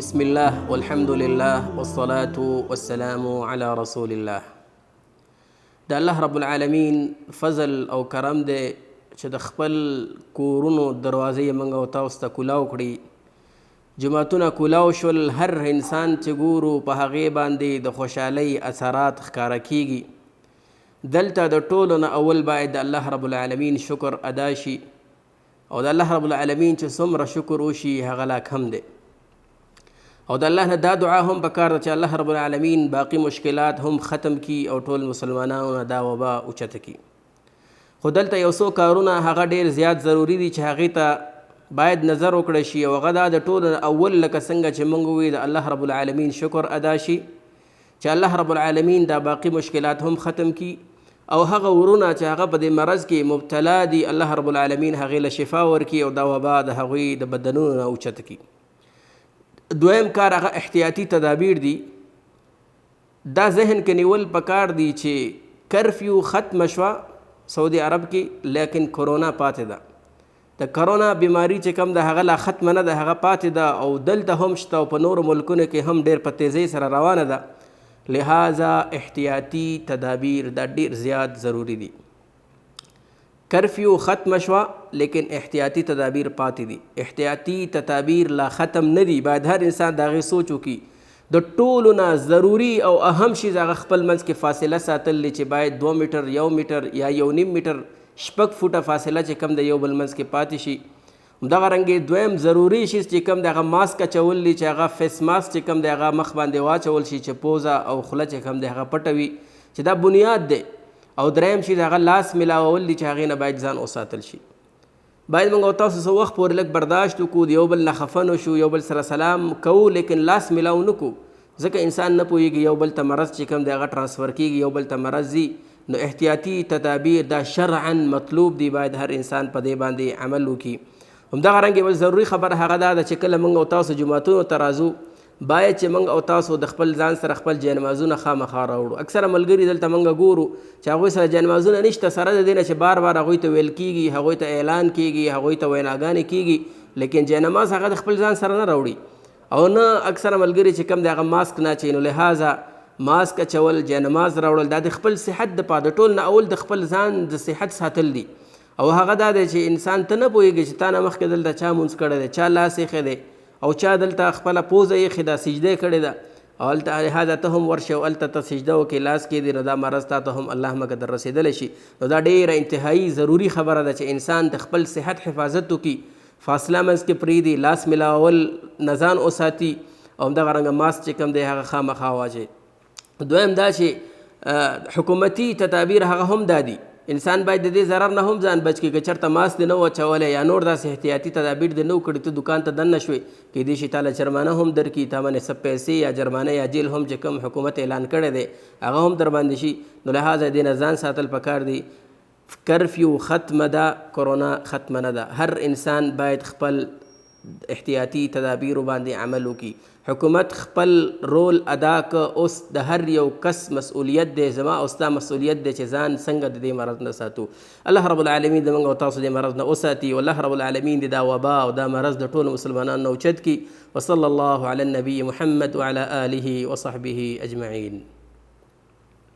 بسم الله والحمد لله والصلاة والسلام على رسول الله. د الله رب العالمین فضل او کرم دی چې د خپل کورونو دروازې موږ او تاسو ته کولاو کړي، جماعتونه کولاو شول، هر انسان چې ګورو په هغې باندې د خوشحالۍ اثرات ښکاره کیږي. دلته د ټولو نه اول باید د الله رب العالمین شکر ادا شي، او د الله رب العالمین چې څومره شکر وشي هغه لا کم دی. او د الله نه دا دعا هم پکار ده چې الله رب العالمین باقی مشکلات هم ختم کی او ټول مسلمانانو نه دا وبا اوچته کی. خو دلته یو څو کارونه هغه ډیر زیات ضروری دي چې هغې ته باید نظر وکړی شي، او هغه دا د ټولو اول لکه څنګه چې موږ ووایو د الله رب العالمین شکر ادا شي چې الله رب العالمین دا باقی مشکلات هم ختم کی، او هغه ورونه چې هغه په دې مرض کې مبتلا دي الله رب العالمین هغې له شفا ورکي او دا وبا د هغوی د بدنونو نه اوچته کی. دویم کار هغه احتیاطي تدابیر دي. دا ذهن کې نیول پکار دي چې کرفیو ختم شوه سعودي عرب کې، لیکن کرونا پاتې ده. د کرونا بیماری چې کم ده هغه لا ختمه نه ده، هغه پاتې ده او دلته هم شته او په نورو ملکونو کې هم ډېر په تیزۍ سره روانه ده. لہذا احتیاطي تدابیر دا ډېر زیات ضروری دي. کرفیو ختم شوه لیکن احتیاطي تدابیر پاتې دي. احتیاطي تدابیر لا ختم نه دي، باید هر انسان د هغې سوچ وکړي. د ټولو نه ضروري او اهم شیز هغه خپل منځ کې فاصله ساتل دي چې باید 2 میټر 1 میټر یا 1.5 میټر 6 فوټه فاصله چې کم د یو بل منځ کې پاتې شي. همدغه رنګې دویم ضروري شیز چې کم د هغه ماسک اچول دي، چې هغه فیس ماسک چې کم د هغه مخ باندې واچول شي چې پوزه او خوله چې کم د هغه پټه وي، چې دا بنیاد دی. او دریم شي د هغه لاس ملاول دي چې هغې نه باید ځان وساتل شي. باید موږ او تاسو څه وخت پورې لږ برداشت وکړو، د یو بل نه خفه نه شو، یو بل سره سلام کوو لیکن لاس ملاو نه کړو، ځکه انسان نه پوهېږي یو بل ته مرض چې کوم دی هغه ټرانسفر کېږي، یو بل ته مرض ځي. نو احتیاطي تدابیر دا شرعا مطلوب دي، باید هر انسان په دې باندې عمل وکړي. همدغه رنګې بل ضروري خبره هغه دا ده چې کله موږ او تاسو جوماتونو ته راځو، باید چې موږ او تاسو د خپل ځان سره خپل جاینمازونه خامخا راوړو. اکثره ملګري دلته موږ ګورو چې هغوی سره جاینمازونه نشته، سره د دې نه چې بار بار هغوی ته ویل کېږي، هغوی ته اعلان کېږي، هغوی ته ویناګانې کېږي، لیکن جاینماز هغه د خپل ځان سره نه راوړي. او نه اکثره ملګري چې کم د هغه ماسک نه اچوي. نو لہذا ماسک اچول، جاینماز راوړل دا د خپل صحت دپاره، د ټول نه اول د خپل ځان د صحت ساتل دي. او هغه دا دی چې انسان ته نه پوهېږي چې تا نه مخکې دلته چا مونځ کړی دی، چا لاس ایښی دی، او چا دلته خپله پوزه ایښې ده، سجده کړې ده، او هلته لهذا ته هم ورشې او هلته ته سجده وکړې، لاس کېږدې، نو دا مرض تا ته هم الله مکه در رسېدلی شي. نو دا ډېره انتهایي ضروري خبره ده چې انسان د خپل صحت حفاظت وکړي، فاصله منځ کې پرېږدي، لاس ملاول نه ځان وساتي، او همدغه رنګه ماسک چې کوم دی هغه خامخا واچوي. دویم دا چې حکومتي تدابیر هغه هم دا دي، انسان باید د دې ضرر نه هم ځان بچ کړي. که چېرته ماسک دې نه و اچولی یا نور داسې احتیاطي تدابیر دې نه و کړي، ته دکان ته دننه شوې، کیدای شي تا له جرمانه هم درکړي، تا باندې څه پیسې یا جرمانه یا جیل هم چې کوم حکومت اعلان کړی دی هغه هم در باندې شي. نو لہذا دې نه ځان ساتل پکار دی. کرفیو ختمه ده، کرونا ختمه نه ده. هر انسان باید خپل احتیاطي تدابیرو باندې عمل وکړي. حکومت خپل رول ادا که، اوس د هر یو کس مسؤلیت دی، زما او ستا مسؤلیت دی چې ځان څنګه د دې مرض نه ساتو. الله رب العالمین د موږ او تاسو د مرض نه وساتي، او الله رب العالمین د دا وبا او دا مرض د ټولو مسلمانانو نه اوچت کړي. وصلی الله علی النبي محمد وعلى آله وصحبه اجمعین.